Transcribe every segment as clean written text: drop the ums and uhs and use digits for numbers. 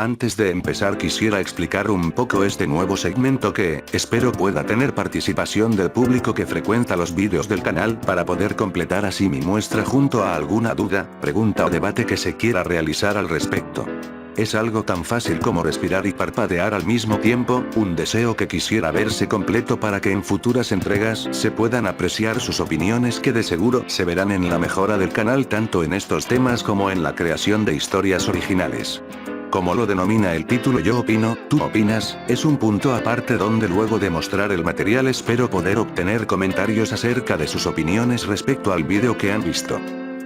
Antes de empezar quisiera explicar un poco este nuevo segmento que, espero pueda tener participación del público que frecuenta los vídeos del canal para poder completar así mi muestra junto a alguna duda, pregunta o debate que se quiera realizar al respecto. Es algo tan fácil como respirar y parpadear al mismo tiempo, un deseo que quisiera verse completo para que en futuras entregas se puedan apreciar sus opiniones que de seguro se verán en la mejora del canal tanto en estos temas como en la creación de historias originales. Como lo denomina el título Yo opino, tú opinas, es un punto aparte donde luego de mostrar el material espero poder obtener comentarios acerca de sus opiniones respecto al vídeo que han visto.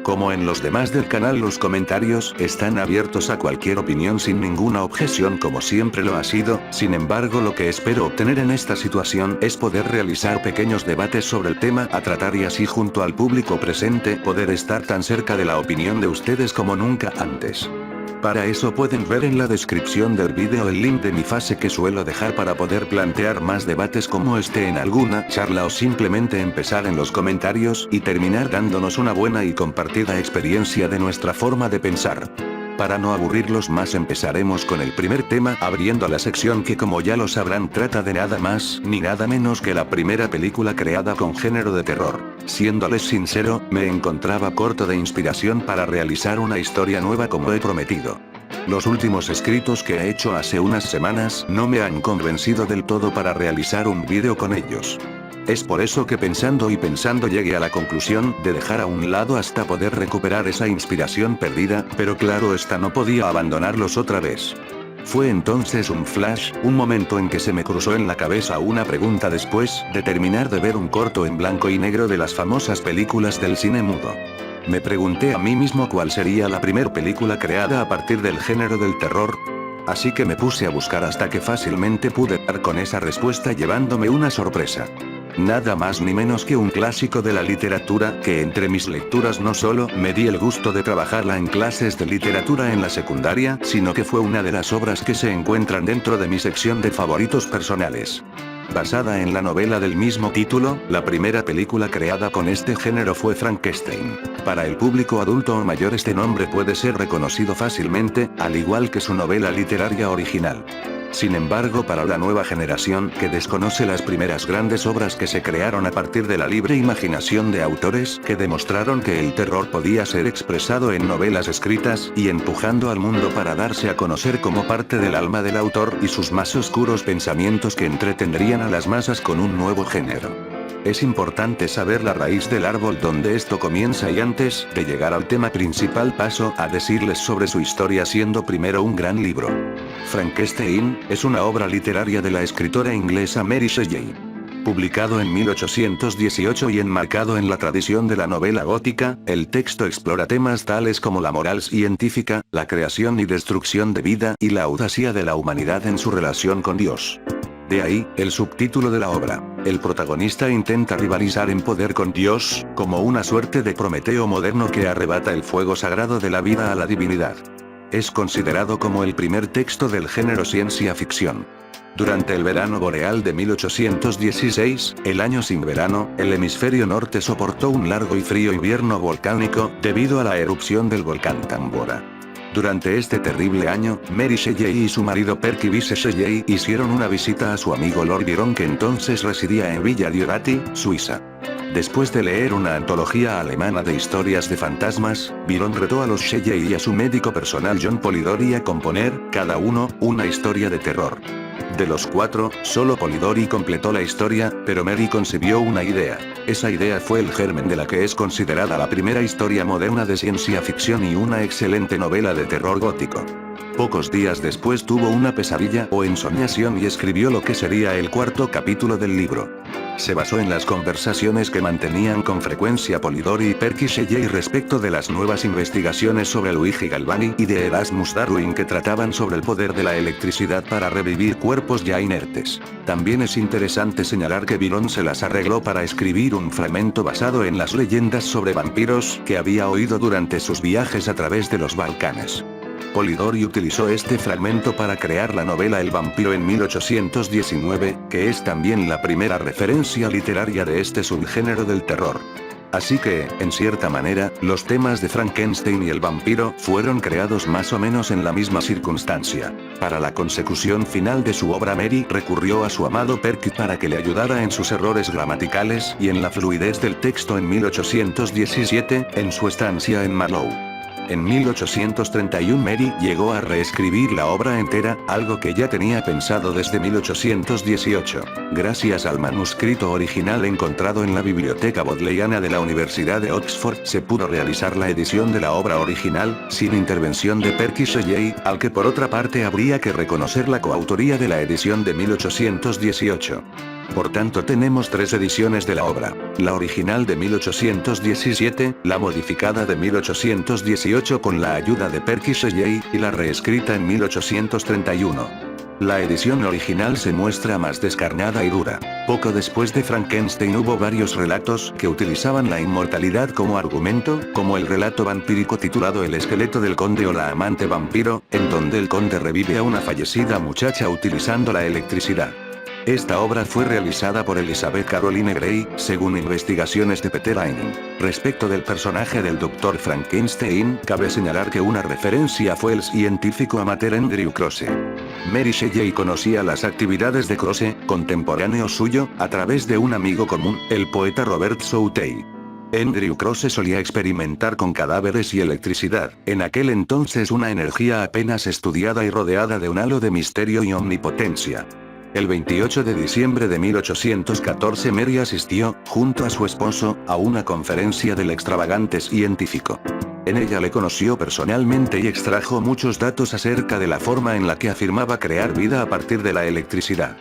Como en los demás del canal los comentarios están abiertos a cualquier opinión sin ninguna objeción como siempre lo ha sido, sin embargo lo que espero obtener en esta situación es poder realizar pequeños debates sobre el tema a tratar y así junto al público presente poder estar tan cerca de la opinión de ustedes como nunca antes. Para eso pueden ver en la descripción del vídeo el link de mi fase que suelo dejar para poder plantear más debates como este en alguna charla o simplemente empezar en los comentarios y terminar dándonos una buena y compartida experiencia de nuestra forma de pensar. Para no aburrirlos más empezaremos con el primer tema abriendo la sección que como ya lo sabrán trata de nada más ni nada menos que la primera película creada con género de terror. Siéndoles sincero, me encontraba corto de inspiración para realizar una historia nueva como he prometido. Los últimos escritos que he hecho hace unas semanas no me han convencido del todo para realizar un vídeo con ellos. Es por eso que pensando y pensando llegué a la conclusión de dejar a un lado hasta poder recuperar esa inspiración perdida, pero claro está no podía abandonarlos otra vez. Fue entonces un flash, un momento en que se me cruzó en la cabeza una pregunta después de terminar de ver un corto en blanco y negro de las famosas películas del cine mudo. Me pregunté a mí mismo cuál sería la primera película creada a partir del género del terror. Así que me puse a buscar hasta que fácilmente pude dar con esa respuesta llevándome una sorpresa. Nada más ni menos que un clásico de la literatura que entre mis lecturas no solo me di el gusto de trabajarla en clases de literatura en la secundaria, sino que fue una de las obras que se encuentran dentro de mi sección de favoritos personales. Basada en la novela del mismo título, la primera película creada con este género fue Frankenstein. Para el público adulto o mayor este nombre puede ser reconocido fácilmente, al igual que su novela literaria original. Sin embargo para la nueva generación que desconoce las primeras grandes obras que se crearon a partir de la libre imaginación de autores que demostraron que el terror podía ser expresado en novelas escritas y empujando al mundo para darse a conocer como parte del alma del autor y sus más oscuros pensamientos que entretendrían a las masas con un nuevo género. Es importante saber la raíz del árbol donde esto comienza y antes de llegar al tema principal paso a decirles sobre su historia siendo primero un gran libro. Frankenstein es una obra literaria de la escritora inglesa Mary Shelley. Publicado en 1818 y enmarcado en la tradición de la novela gótica, el texto explora temas tales como la moral científica, la creación y destrucción de vida y la audacia de la humanidad en su relación con Dios. De ahí, el subtítulo de la obra. El protagonista intenta rivalizar en poder con Dios, como una suerte de Prometeo moderno que arrebata el fuego sagrado de la vida a la divinidad. Es considerado como el primer texto del género ciencia ficción. Durante el verano boreal de 1816, el año sin verano, el hemisferio norte soportó un largo y frío invierno volcánico, debido a la erupción del volcán Tambora. Durante este terrible año, Mary Shelley y su marido Percy Bysshe Shelley hicieron una visita a su amigo Lord Byron que entonces residía en Villa Diodati, Suiza. Después de leer una antología alemana de historias de fantasmas, Byron retó a los Shelley y a su médico personal John Polidori a componer, cada uno, una historia de terror. De los cuatro, solo Polidori completó la historia, pero Mary concibió una idea. Esa idea fue el germen de la que es considerada la primera historia moderna de ciencia ficción y una excelente novela de terror gótico. Pocos días después tuvo una pesadilla o ensoñación y escribió lo que sería el cuarto capítulo del libro. Se basó en las conversaciones que mantenían con frecuencia Polidori y Percy Shelley respecto de las nuevas investigaciones sobre Luigi Galvani y de Erasmus Darwin que trataban sobre el poder de la electricidad para revivir cuerpos ya inertes. También es interesante señalar que Byron se las arregló para escribir un fragmento basado en las leyendas sobre vampiros que había oído durante sus viajes a través de los Balcanes. Polidori utilizó este fragmento para crear la novela El vampiro en 1819, que es también la primera referencia literaria de este subgénero del terror. Así que, en cierta manera, los temas de Frankenstein y el vampiro fueron creados más o menos en la misma circunstancia. Para la consecución final de su obra, Mary recurrió a su amado Perky para que le ayudara en sus errores gramaticales y en la fluidez del texto en 1817, en su estancia en Marlow. En 1831 Mary llegó a reescribir la obra entera, algo que ya tenía pensado desde 1818. Gracias al manuscrito original encontrado en la Biblioteca Bodleiana de la Universidad de Oxford, se pudo realizar la edición de la obra original, sin intervención de Percy Shelley, al que por otra parte habría que reconocer la coautoría de la edición de 1818. Por tanto tenemos tres ediciones de la obra: la original de 1817, la modificada de 1818 con la ayuda de Percy Shelley, y la reescrita en 1831. La edición original se muestra más descarnada y dura. Poco después de Frankenstein hubo varios relatos que utilizaban la inmortalidad como argumento, como el relato vampírico titulado El esqueleto del conde o La amante vampiro, en donde el conde revive a una fallecida muchacha utilizando la electricidad. Esta obra fue realizada por Elizabeth Caroline Gray, según investigaciones de Peter Eining. Respecto del personaje del Dr. Frankenstein, cabe señalar que una referencia fue el científico amateur Andrew Croce. Mary Shelley conocía las actividades de Croce, contemporáneo suyo, a través de un amigo común, el poeta Robert Southey. Andrew Croce solía experimentar con cadáveres y electricidad, en aquel entonces una energía apenas estudiada y rodeada de un halo de misterio y omnipotencia. El 28 de diciembre de 1814 Mary asistió, junto a su esposo, a una conferencia del extravagante científico. En ella le conoció personalmente y extrajo muchos datos acerca de la forma en la que afirmaba crear vida a partir de la electricidad.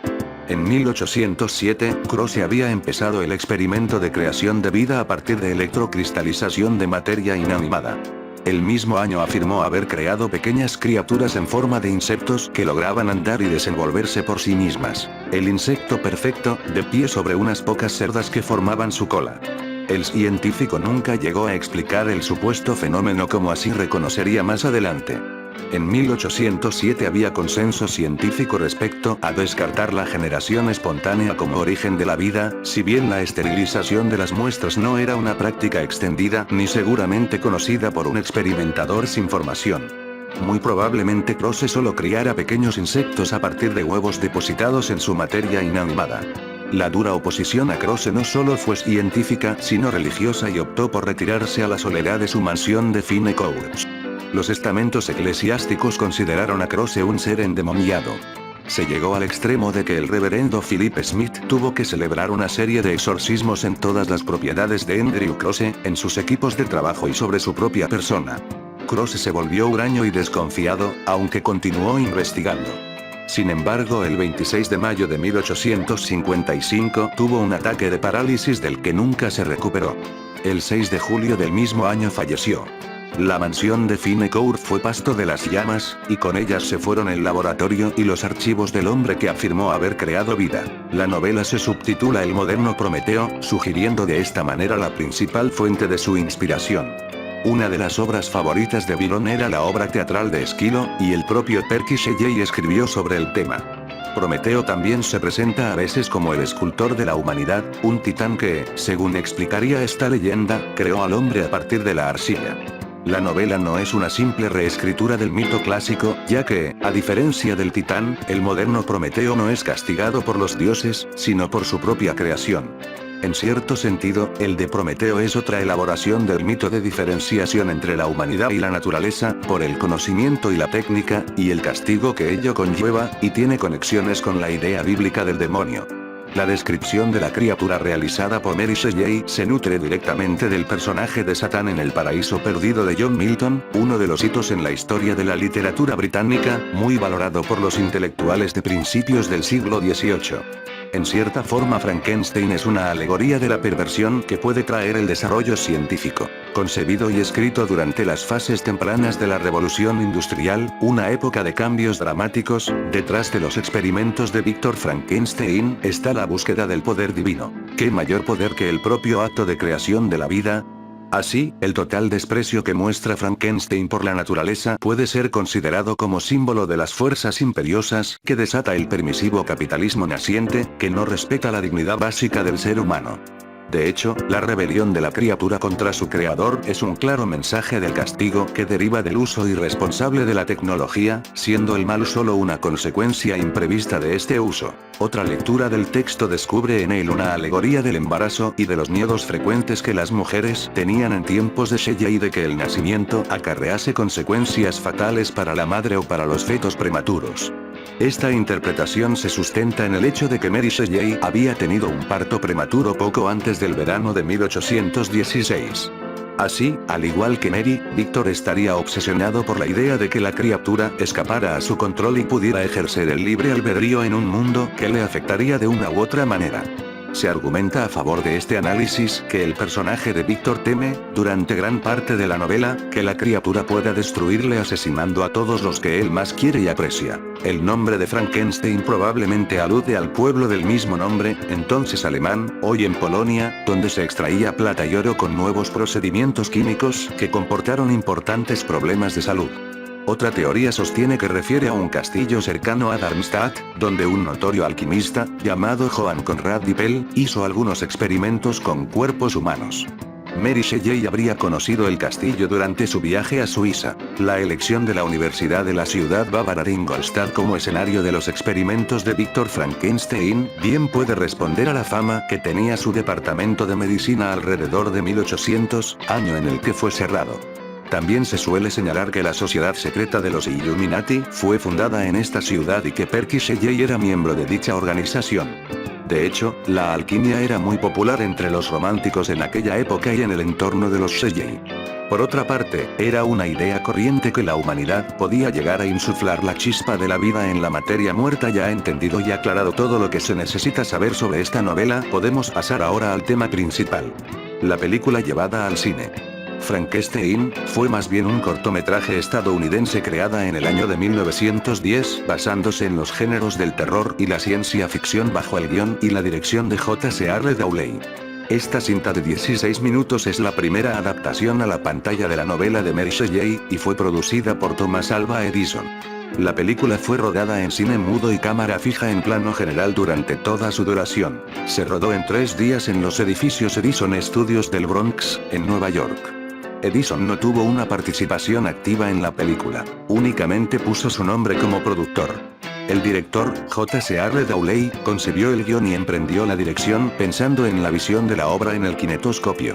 En 1807, Croce había empezado el experimento de creación de vida a partir de electrocristalización de materia inanimada. El mismo año afirmó haber creado pequeñas criaturas en forma de insectos que lograban andar y desenvolverse por sí mismas. El insecto perfecto, de pie sobre unas pocas cerdas que formaban su cola. El científico nunca llegó a explicar el supuesto fenómeno, como así reconocería más adelante. En 1807 había consenso científico respecto a descartar la generación espontánea como origen de la vida, si bien la esterilización de las muestras no era una práctica extendida ni seguramente conocida por un experimentador sin formación. Muy probablemente Croce solo criara pequeños insectos a partir de huevos depositados en su materia inanimada. La dura oposición a Croce no solo fue científica, sino religiosa, y optó por retirarse a la soledad de su mansión de Fine Court. Los estamentos eclesiásticos consideraron a Croce un ser endemoniado. Se llegó al extremo de que el reverendo Philip Smith tuvo que celebrar una serie de exorcismos en todas las propiedades de Andrew Croce, en sus equipos de trabajo y sobre su propia persona. Croce se volvió huraño y desconfiado, aunque continuó investigando. Sin embargo, el 26 de mayo de 1855 tuvo un ataque de parálisis del que nunca se recuperó. El 6 de julio del mismo año falleció. La mansión de Fine Court fue pasto de las llamas, y con ellas se fueron el laboratorio y los archivos del hombre que afirmó haber creado vida. La novela se subtitula El moderno Prometeo, sugiriendo de esta manera la principal fuente de su inspiración. Una de las obras favoritas de Byron era la obra teatral de Esquilo, y el propio Percy Shelley escribió sobre el tema. Prometeo también se presenta a veces como el escultor de la humanidad, un titán que, según explicaría esta leyenda, creó al hombre a partir de la arcilla. La novela no es una simple reescritura del mito clásico, ya que, a diferencia del titán, el moderno Prometeo no es castigado por los dioses, sino por su propia creación. En cierto sentido, el de Prometeo es otra elaboración del mito de diferenciación entre la humanidad y la naturaleza, por el conocimiento y la técnica, y el castigo que ello conlleva, y tiene conexiones con la idea bíblica del demonio. La descripción de la criatura realizada por Mary Shelley se nutre directamente del personaje de Satán en El paraíso perdido de John Milton, uno de los hitos en la historia de la literatura británica, muy valorado por los intelectuales de principios del siglo XVIII. En cierta forma, Frankenstein es una alegoría de la perversión que puede traer el desarrollo científico. Concebido y escrito durante las fases tempranas de la Revolución Industrial, una época de cambios dramáticos, detrás de los experimentos de Víctor Frankenstein está la búsqueda del poder divino. ¿Qué mayor poder que el propio acto de creación de la vida? Así, el total desprecio que muestra Frankenstein por la naturaleza puede ser considerado como símbolo de las fuerzas imperiosas que desata el permisivo capitalismo naciente, que no respeta la dignidad básica del ser humano. De hecho, la rebelión de la criatura contra su creador es un claro mensaje del castigo que deriva del uso irresponsable de la tecnología, siendo el mal solo una consecuencia imprevista de este uso. Otra lectura del texto descubre en él una alegoría del embarazo y de los miedos frecuentes que las mujeres tenían en tiempos de Sheya y de que el nacimiento acarrease consecuencias fatales para la madre o para los fetos prematuros. Esta interpretación se sustenta en el hecho de que Mary Shelley había tenido un parto prematuro poco antes del verano de 1816. Así, al igual que Mary, Víctor estaría obsesionado por la idea de que la criatura escapara a su control y pudiera ejercer el libre albedrío en un mundo que le afectaría de una u otra manera. Se argumenta a favor de este análisis que el personaje de Víctor teme, durante gran parte de la novela, que la criatura pueda destruirle asesinando a todos los que él más quiere y aprecia. El nombre de Frankenstein probablemente alude al pueblo del mismo nombre, entonces alemán, hoy en Polonia, donde se extraía plata y oro con nuevos procedimientos químicos que comportaron importantes problemas de salud. Otra teoría sostiene que refiere a un castillo cercano a Darmstadt, donde un notorio alquimista, llamado Johann Conrad Dippel, hizo algunos experimentos con cuerpos humanos. Mary Shelley habría conocido el castillo durante su viaje a Suiza. La elección de la Universidad de la ciudad bávara de Ingolstadt como escenario de los experimentos de Víctor Frankenstein, bien puede responder a la fama que tenía su departamento de medicina alrededor de 1800, año en el que fue cerrado. También se suele señalar que la sociedad secreta de los Illuminati fue fundada en esta ciudad y que Percy Shelley era miembro de dicha organización. De hecho, la alquimia era muy popular entre los románticos en aquella época y en el entorno de los Shelley. Por otra parte, era una idea corriente que la humanidad podía llegar a insuflar la chispa de la vida en la materia muerta. Ya entendido y aclarado todo lo que se necesita saber sobre esta novela, podemos pasar ahora al tema principal. La película llevada al cine. Frankenstein fue más bien un cortometraje estadounidense creada en el año de 1910, basándose en los géneros del terror y la ciencia ficción bajo el guión y la dirección de J.C.R. Dowley. Esta cinta de 16 minutos es la primera adaptación a la pantalla de la novela de Mary Shelley, y fue producida por Thomas Alva Edison. La película fue rodada en cine mudo y cámara fija en plano general durante toda su duración. Se rodó en 3 días en los edificios Edison Studios del Bronx, en Nueva York. Edison no tuvo una participación activa en la película, únicamente puso su nombre como productor. El director, J.C.R. Dowley, concibió el guión y emprendió la dirección pensando en la visión de la obra en el kinetoscopio.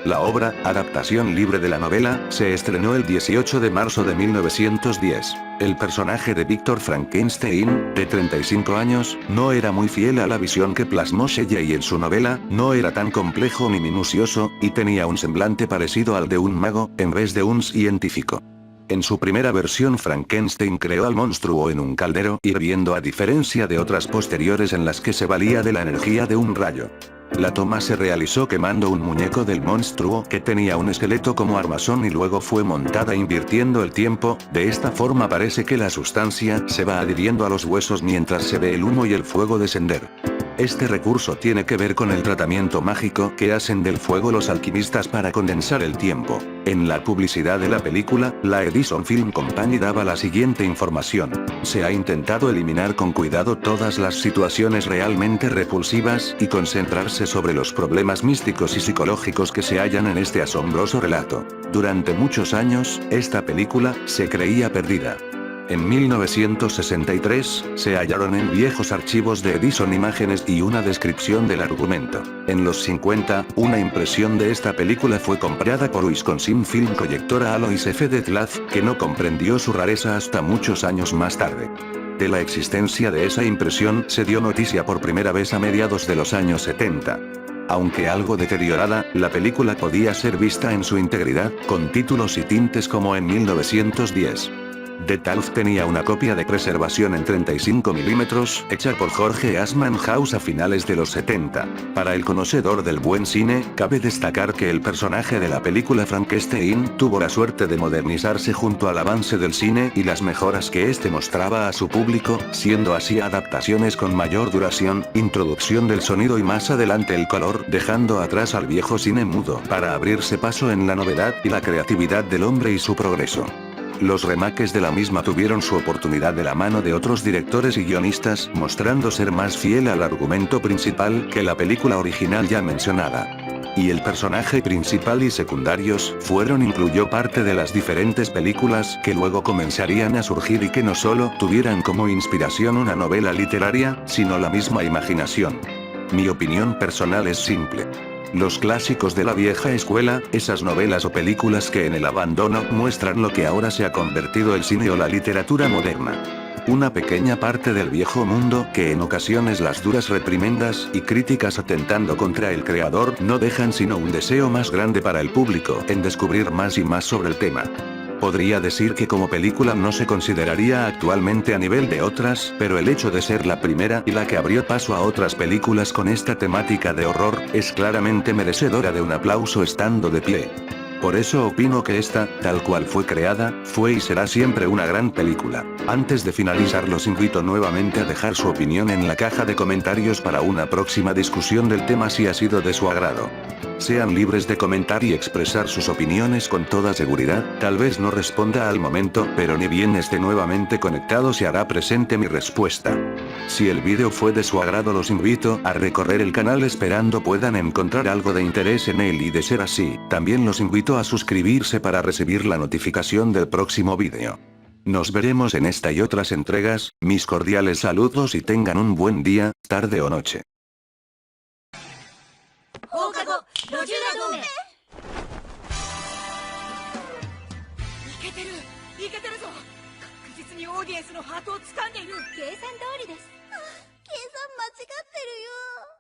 La obra, adaptación libre de la novela, se estrenó el 18 de marzo de 1910. El personaje de Víctor Frankenstein, de 35 años, no era muy fiel a la visión que plasmó Shelley en su novela, no era tan complejo ni minucioso, y tenía un semblante parecido al de un mago, en vez de un científico. En su primera versión Frankenstein creó al monstruo en un caldero hirviendo, a diferencia de otras posteriores en las que se valía de la energía de un rayo. La toma se realizó quemando un muñeco del monstruo que tenía un esqueleto como armazón y luego fue montada invirtiendo el tiempo. De esta forma parece que la sustancia se va adhiriendo a los huesos mientras se ve el humo y el fuego descender. Este recurso tiene que ver con el tratamiento mágico que hacen del fuego los alquimistas para condensar el tiempo. En la publicidad de la película, la Edison Film Company daba la siguiente información: se ha intentado eliminar con cuidado todas las situaciones realmente repulsivas y concentrarse sobre los problemas místicos y psicológicos que se hallan en este asombroso relato. Durante muchos años, esta película se creía perdida. En 1963, se hallaron en viejos archivos de Edison imágenes y una descripción del argumento. En los 50, una impresión de esta película fue comprada por Wisconsin Film Collector a Alois F. Detlef, que no comprendió su rareza hasta muchos años más tarde. De la existencia de esa impresión se dio noticia por primera vez a mediados de los años 70. Aunque algo deteriorada, la película podía ser vista en su integridad, con títulos y tintes como en 1910. Detlef tenía una copia de preservación en 35 mm, hecha por Jorge Asman House a finales de los 70. Para el conocedor del buen cine, cabe destacar que el personaje de la película Frankenstein tuvo la suerte de modernizarse junto al avance del cine y las mejoras que éste mostraba a su público, siendo así adaptaciones con mayor duración, introducción del sonido y más adelante el color, dejando atrás al viejo cine mudo para abrirse paso en la novedad y la creatividad del hombre y su progreso. Los remakes de la misma tuvieron su oportunidad de la mano de otros directores y guionistas, mostrando ser más fiel al argumento principal que la película original ya mencionada. Y el personaje principal y secundarios incluyó parte de las diferentes películas que luego comenzarían a surgir y que no solo tuvieran como inspiración una novela literaria, sino la misma imaginación. Mi opinión personal es simple. Los clásicos de la vieja escuela, esas novelas o películas que en el abandono muestran lo que ahora se ha convertido el cine o la literatura moderna. Una pequeña parte del viejo mundo que en ocasiones las duras reprimendas y críticas atentando contra el creador no dejan sino un deseo más grande para el público en descubrir más y más sobre el tema. Podría decir que como película no se consideraría actualmente a nivel de otras, pero el hecho de ser la primera y la que abrió paso a otras películas con esta temática de horror, es claramente merecedora de un aplauso estando de pie. Por eso opino que esta, tal cual fue creada, fue y será siempre una gran película. Antes de finalizar los invito nuevamente a dejar su opinión en la caja de comentarios para una próxima discusión del tema si ha sido de su agrado. Sean libres de comentar y expresar sus opiniones con toda seguridad, tal vez no responda al momento, pero ni bien esté nuevamente conectado se hará presente mi respuesta. Si el vídeo fue de su agrado los invito a recorrer el canal esperando puedan encontrar algo de interés en él y de ser así, también los invito a suscribirse para recibir la notificación del próximo vídeo. Nos veremos en esta y otras entregas, mis cordiales saludos y tengan un buen día, tarde o noche. 放課後路地裏同盟いけてるいけてるぞ確実にオーディエンスのハートを掴んでいる計算通りです計算間違ってるよ